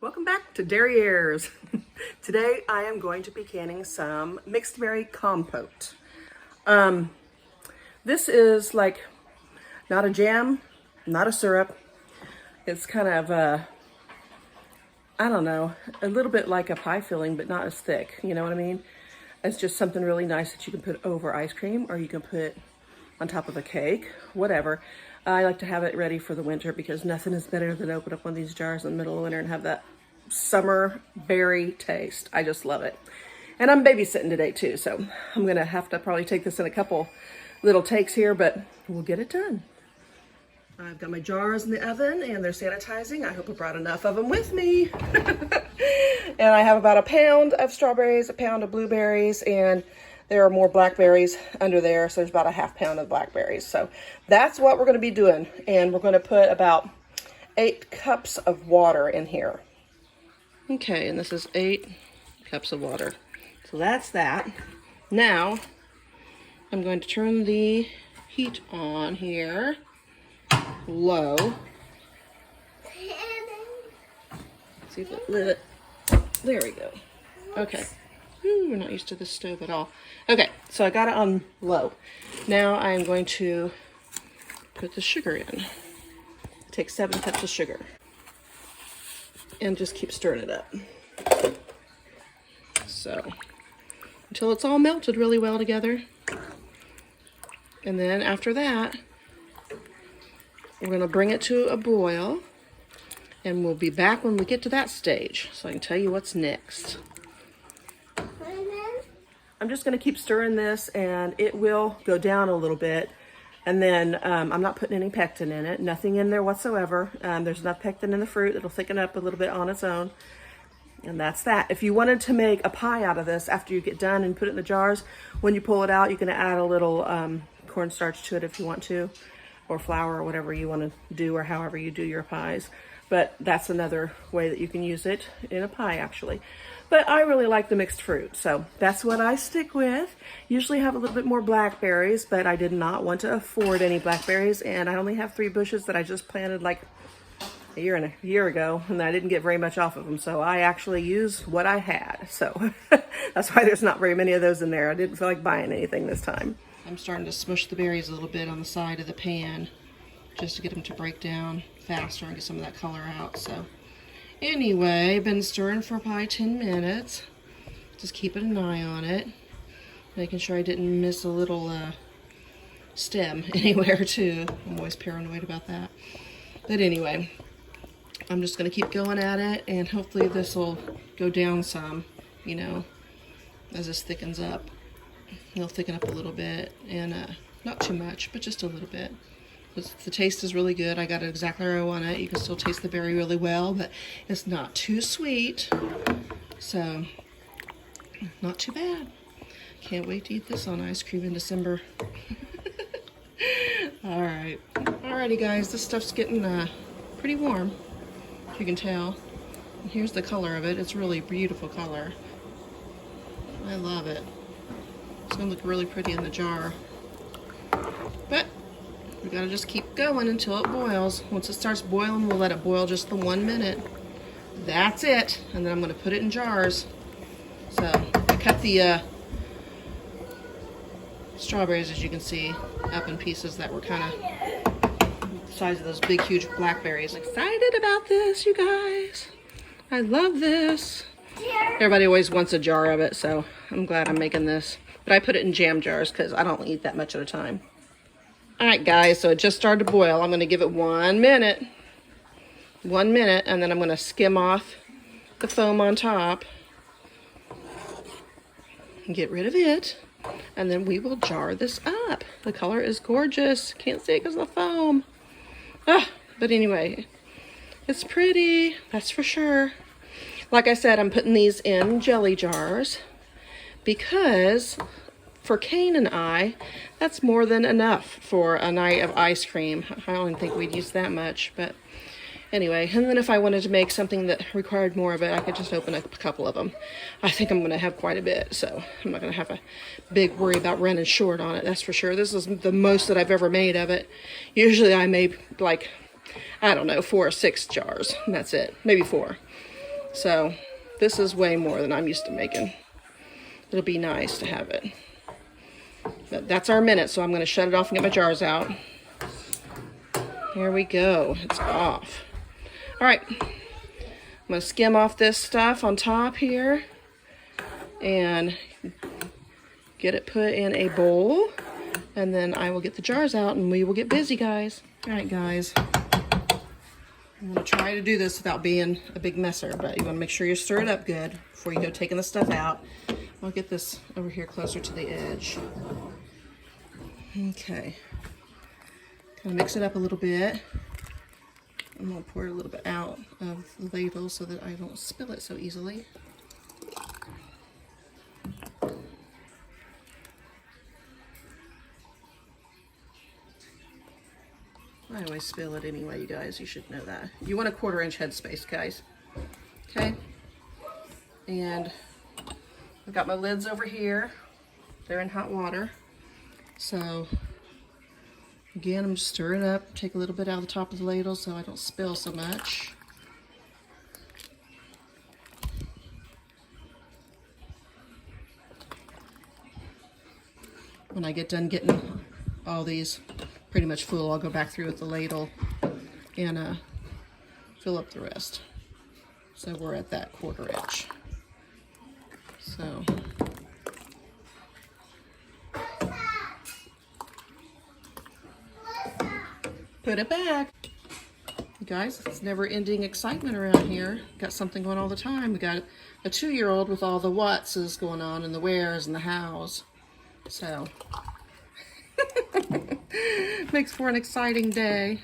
Welcome back to Derrieres. Today I am going to be canning some Mixed Berry Compote. This is like not a jam, not a syrup. It's kind of, I don't know, a little bit like a pie filling, but not as thick. You know what I mean? It's just something really nice that you can put over ice cream, or you can put on top of a cake, whatever. I like to have it ready for the winter because nothing is better than open up one of these jars in the middle of winter and have that summer berry taste. I just love it. And I'm babysitting today too, so I'm gonna have to probably take this in a couple little takes here, but we'll get it done. I've got my jars in the oven and they're sanitizing. I hope I brought enough of them with me. And I have about a pound of strawberries, a pound of blueberries, and there are more blackberries under there, so there's about a half pound of blackberries. So that's what we're going to be doing, and we're going to put about 8 cups of water in here. Okay, and this is 8 cups of water. So that's that. Now, I'm going to turn the heat on here, low. See if it lit. There we go. Okay. Ooh, we're not used to this stove at all. Okay, so I got it on low. Now I'm going to put the sugar in. Take 7 cups of sugar. And just keep stirring it up. So, until it's all melted really well together. And then after that, we're going to bring it to a boil. And we'll be back when we get to that stage, so I can tell you what's next. I'm just going to keep stirring this, and it will go down a little bit. And then I'm not putting any pectin in it, nothing in there whatsoever. There's enough pectin in the fruit. It'll thicken up a little bit on its own. And that's that. If you wanted to make a pie out of this after you get done and put it in the jars, when you pull it out, you can add a little cornstarch to it if you want to, or flour, or whatever you want to do, or however you do your pies. But that's another way that you can use it in a pie, actually. But I really like the mixed fruit, so that's what I stick with. Usually have a little bit more blackberries, but I did not want to afford any blackberries, and I only have 3 bushes that I just planted like a year ago, and I didn't get very much off of them, so I actually used what I had. So that's why there's not very many of those in there. I didn't feel like buying anything this time. I'm starting to smush the berries a little bit on the side of the pan, just to get them to break down faster and get some of that color out. So anyway, been stirring for probably 10 minutes. Just keeping an eye on it, making sure I didn't miss a little stem anywhere too. I'm always paranoid about that. But anyway, I'm just going to keep going at it, and hopefully this will go down some, you know, as this thickens up. It'll thicken up a little bit, and not too much, but just a little bit. The taste is really good. I got it exactly where I want it. You can still taste the berry really well, but it's not too sweet. So, not too bad. Can't wait to eat this on ice cream in December. Alright. Alrighty guys, this stuff's getting pretty warm, if you can tell. And here's the color of it. It's really beautiful color. I love it. It's going to look really pretty in the jar. But we gotta just keep going until it boils. Once it starts boiling, we'll let it boil just the 1 minute. That's it. And then I'm gonna put it in jars. So I cut the strawberries, as you can see, up in pieces that were kind of the size of those big, huge blackberries. I'm excited about this, you guys. I love this. Everybody always wants a jar of it, so I'm glad I'm making this. But I put it in jam jars because I don't eat that much at a time. Alright guys, so it just started to boil. I'm going to give it 1 minute. 1 minute, and then I'm going to skim off the foam on top. And get rid of it. And then we will jar this up. The color is gorgeous. Can't see it because of the foam. But anyway, it's pretty. That's for sure. Like I said, I'm putting these in jelly jars because for Kane and I, that's more than enough for a night of ice cream. I don't think we'd use that much, but anyway. And then if I wanted to make something that required more of it, I could just open up a couple of them. I think I'm going to have quite a bit, so I'm not going to have a big worry about running short on it, that's for sure. This is the most that I've ever made of it. Usually I make like, I don't know, 4 or 6 jars, and that's it. Maybe 4. So this is way more than I'm used to making. It'll be nice to have it. But that's our minute, so I'm going to shut it off and get my jars out. Here we go. It's off. All right. I'm going to skim off this stuff on top here and get it put in a bowl. And then I will get the jars out and we will get busy, guys. All right, guys. I'm going to try to do this without being a big messer, but you want to make sure you stir it up good before you go taking the stuff out. I'll get this over here closer to the edge. Okay. Kind of mix it up a litlittle bit. I'm going to pour a little bit out of the ladle so that I don't spill it so easily. I always spill it anyway, you guys. You should know that. You want a 1/4 inch headspace, guys. Okay. And I've got my lids over here. They're in hot water. So again, I'm just stirring it up. Take a little bit out of the top of the ladle so I don't spill so much. When I get done getting all these pretty much full, I'll go back through with the ladle and fill up the rest. So we're at that 1/4 inch. So put it back. You guys, it's never-ending excitement around here. Got something going all the time. We got a 2-year-old with all the what's going on and the where's and the how's. So makes for an exciting day.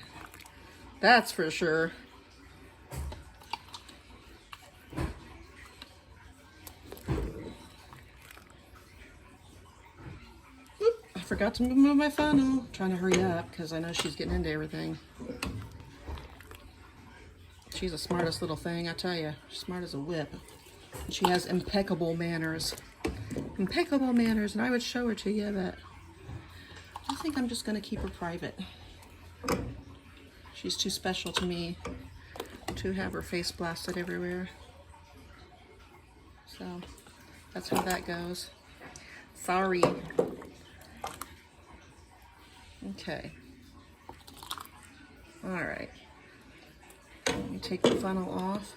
That's for sure. Oop, I forgot to move my funnel. I'm trying to hurry up because I know she's getting into everything. She's the smartest little thing, I tell you. She's smart as a whip. And she has impeccable manners. Impeccable manners, and I would show her to you, but I think I'm just going to keep her private. She's too special to me to have her face blasted everywhere. So that's how that goes. Sorry. Okay. All right. Let me take the funnel off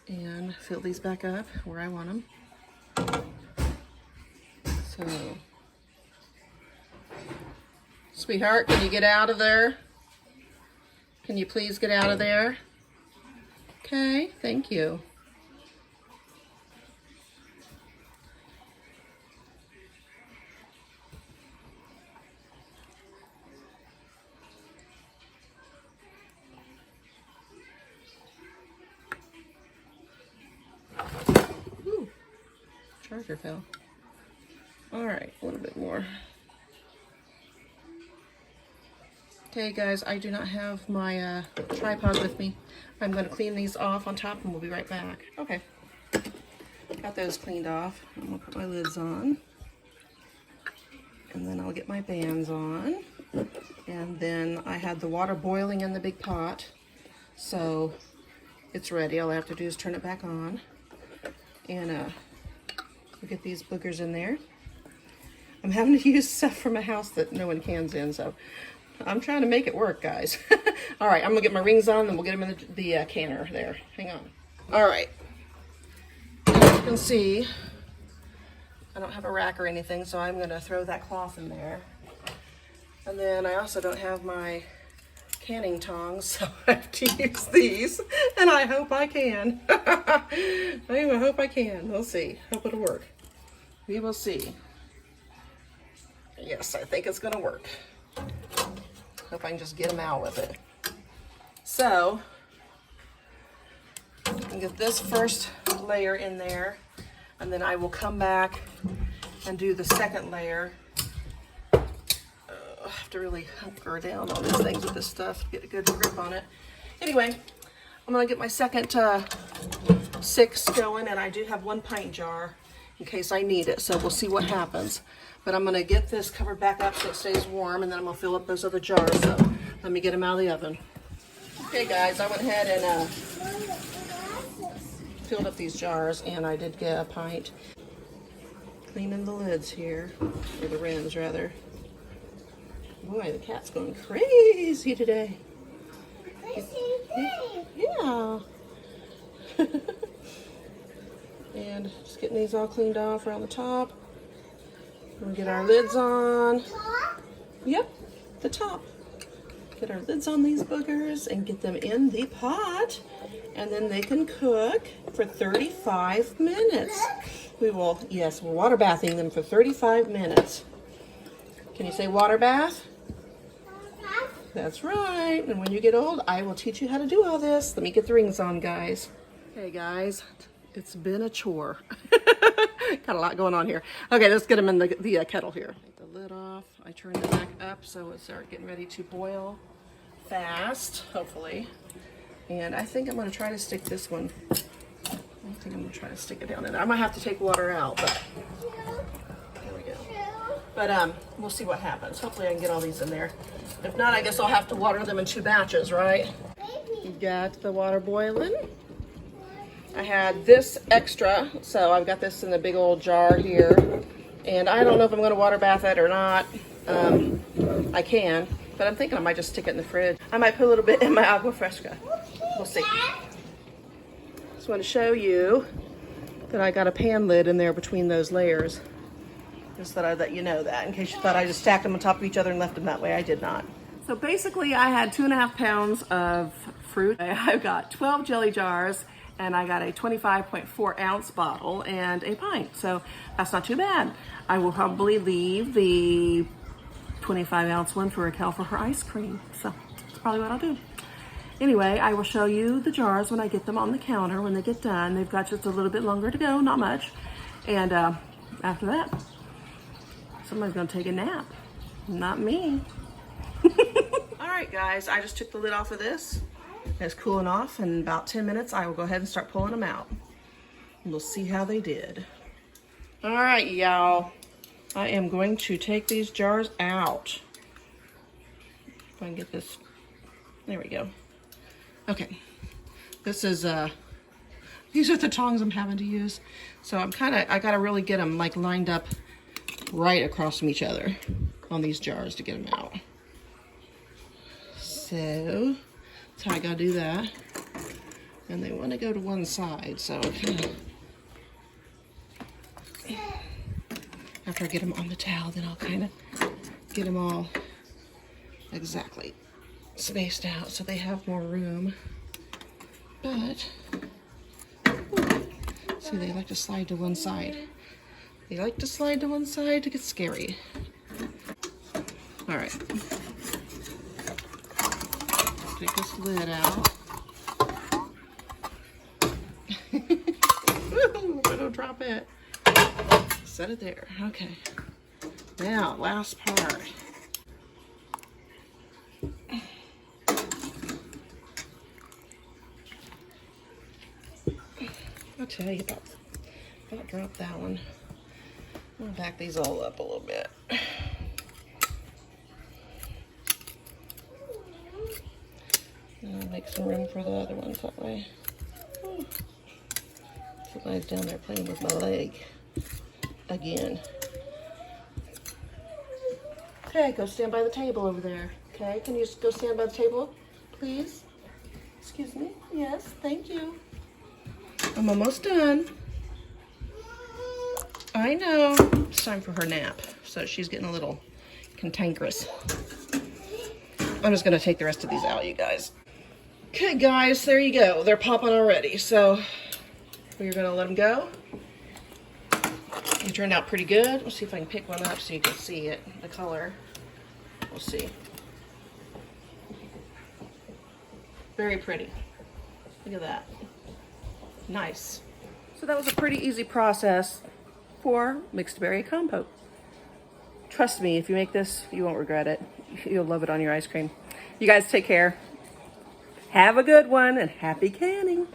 and fill these back up where I want them. So, sweetheart, can you get out of there? Can you please get out of there? Okay, thank you. Ooh, charger fell. All right, a little bit more. Okay guys, I do not have my tripod with me. I'm going to clean these off on top and we'll be right back. Okay, got those cleaned off. I'm going to put my lids on. And then I'll get my bands on. And then I had the water boiling in the big pot. So it's ready. All I have to do is turn it back on. And we'll get these boogers in there. I'm having to use stuff from a house that no one cans in, so I'm trying to make it work, guys. All right, I'm gonna get my rings on, and we'll get them in the canner there. Hang on. All right. As you can see, I don't have a rack or anything, so I'm gonna throw that cloth in there. And then I also don't have my canning tongs, so I have to use these, and I hope I can. I hope I can. We'll see. Hope it'll work. We will see. Yes, I think it's gonna work. Hope I can just get them out with it. So, I'll get this first layer in there, and then I will come back and do the second layer. I have to really hunker down on these things with this stuff to get a good grip on it. Anyway, I'm gonna get my second 6 going, and I do have 1 pint jar in case I need it, so we'll see what happens. But I'm gonna get this covered back up so it stays warm, and then I'm gonna fill up those other jars. So let me get them out of the oven. Okay guys, I went ahead and filled up these jars, and I did get a pint. Cleaning the lids here, or the rims rather. Boy, the cat's going crazy today. Yeah. And just getting these all cleaned off around the top. We'll get our lids on. Yep, the top. Get our lids on these boogers and get them in the pot. And then they can cook for 35 minutes. We will, yes, we're water bathing them for 35 minutes. Can you say water bath? That's right. And when you get old, I will teach you how to do all this. Let me get the rings on, guys. Okay, guys, it's been a chore. Got a lot going on here. Okay, let's get them in the kettle here. Take the lid off. I turned it back up so it started getting ready to boil fast, hopefully. And I think I'm going to try to stick this one. I think I'm going to try to stick it down in there. I might have to take water out, but there we go. But we'll see what happens. Hopefully I can get all these in there. If not, I guess I'll have to water them in 2 batches, right? Got the water boiling. I had this extra, so I've got this in the big old jar here. And I don't know if I'm going to water bath it or not. I can, but I'm thinking I might just stick it in the fridge. I might put a little bit in my agua fresca. We'll see. Just want to show you that I got a pan lid in there between those layers. Just thought I'd let you know that in case you thought I just stacked them on top of each other and left them that way. I did not. So basically I had 2.5 pounds of fruit. I've got 12 jelly jars and I got a 25.4 ounce bottle and a pint. So that's not too bad. I will probably leave the 25 ounce one for Raquel for her ice cream. So that's probably what I'll do. Anyway, I will show you the jars when I get them on the counter. When they get done, they've got just a little bit longer to go, not much. And after that, somebody's gonna take a nap. Not me. All right, guys, I just took the lid off of this. It's cooling off. In about 10 minutes, I will go ahead and start pulling them out. And we'll see how they did. All right, y'all. I am going to take these jars out. If I can get this. There we go. Okay. This is, these are the tongs I'm having to use. So I gotta really get them like lined up right across from each other on these jars to get them out. So that's how I gotta do that. And they want to go to one side, so after I get them on the towel, then I'll kind of get them all exactly spaced out so they have more room. But see, they like to slide to one side. They like to slide to one side to get scary. All right. Take this lid out. Don't drop it. Set it there. Okay. Now, last part. I'll tell you about drop that one. I'm gonna back these all up a little bit. And I'll make some room for the other ones that way. Somebody's down there playing with my leg again. Okay, go stand by the table over there. Okay, can you just go stand by the table, please? Excuse me. Yes, thank you. I'm almost done. I know. It's time for her nap, so she's getting a little cantankerous. I'm just gonna take the rest of these out, you guys. Okay, guys, there you go. They're popping already, so we're gonna let them go. They turned out pretty good. Let's see if I can pick one up so you can see it, the color. We'll see. Very pretty. Look at that. Nice. So that was a pretty easy process for mixed berry compote. Trust me, if you make this, you won't regret it. You'll love it on your ice cream. You guys take care. Have a good one and happy canning.